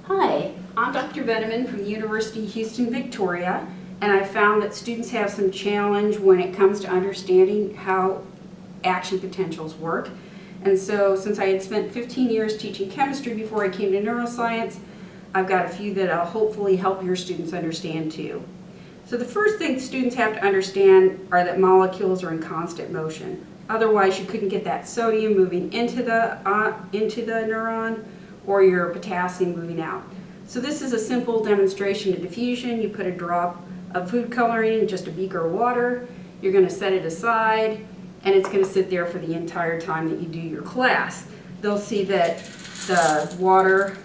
Hi, I'm Dr. Veneman from the University of Houston, Victoria, and I found that students have some challenge when it comes to understanding how action potentials work. And so since I had spent 15 years teaching chemistry before I came to neuroscience, I've got a few that'll hopefully help your students understand too. So the first thing students have to understand are that molecules are in constant motion. Otherwise you couldn't get that sodium moving into the neuron or your potassium moving out. So this is a simple demonstration of diffusion. You put a drop of food coloring in just a beaker of water. You're going to set it aside, and it's going to sit there for the entire time that you do your class. They'll see that the water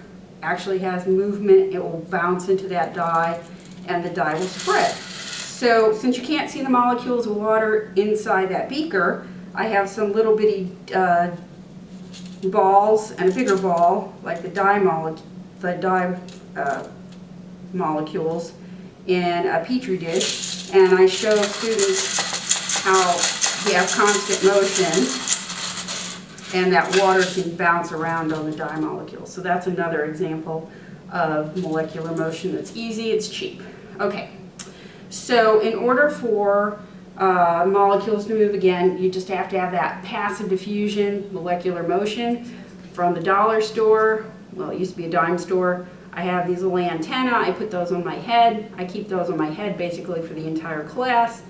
actually has movement. It will bounce into that dye, and the dye will spread. So since you can't see the molecules of water inside that beaker, I have some little bitty balls and a bigger ball, like the dye molecules, in a petri dish, and I show students how we have constant motion and that water can bounce around on the dye molecules. So that's another example of molecular motion that's easy, it's cheap. Okay, so in order for molecules to move again, you just have to have that passive diffusion, molecular motion. From the dollar store, well, it used to be a dime store, I have these little antennae. I put those on my head. I keep those on my head basically for the entire class,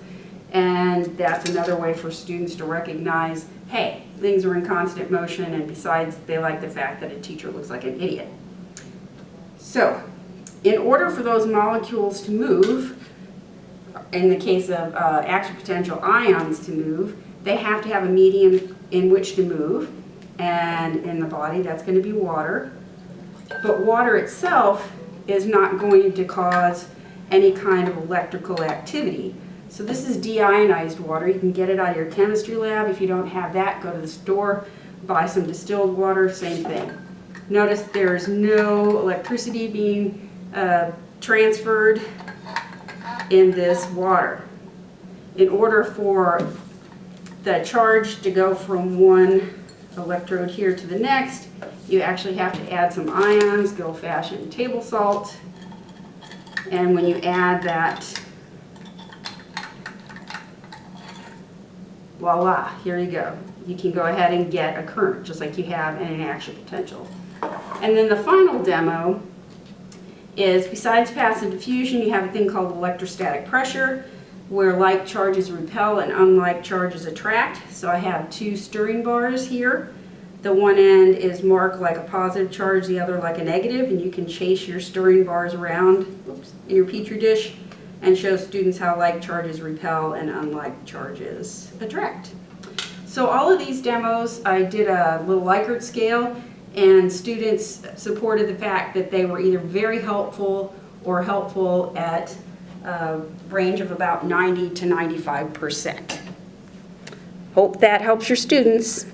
and that's another way for students to recognize, hey, things are in constant motion, and besides, they like the fact that a teacher looks like an idiot. So, in order for those molecules to move, in the case of action potential ions to move, they have to have a medium in which to move, and in the body that's going to be water. But water itself is not going to cause any kind of electrical activity. So this is deionized water. You can get it out of your chemistry lab. If you don't have that, go to the store, buy some distilled water, same thing. Notice there's no electricity being transferred in this water. In order for the charge to go from one electrode here to the next, you actually have to add some ions, good old-fashioned table salt, and when you add that, voila, here you go. You can go ahead and get a current, just like you have in an action potential. And then the final demo is, besides passive diffusion, you have a thing called electrostatic pressure, where like charges repel and unlike charges attract. So I have two stirring bars here. The one end is marked like a positive charge, the other like a negative, and you can chase your stirring bars around in your petri dish and show students how like charges repel and unlike charges attract. So all of these demos, I did a little Likert scale, and students supported the fact that they were either very helpful or helpful at a range of about 90 to 95%. Hope that helps your students.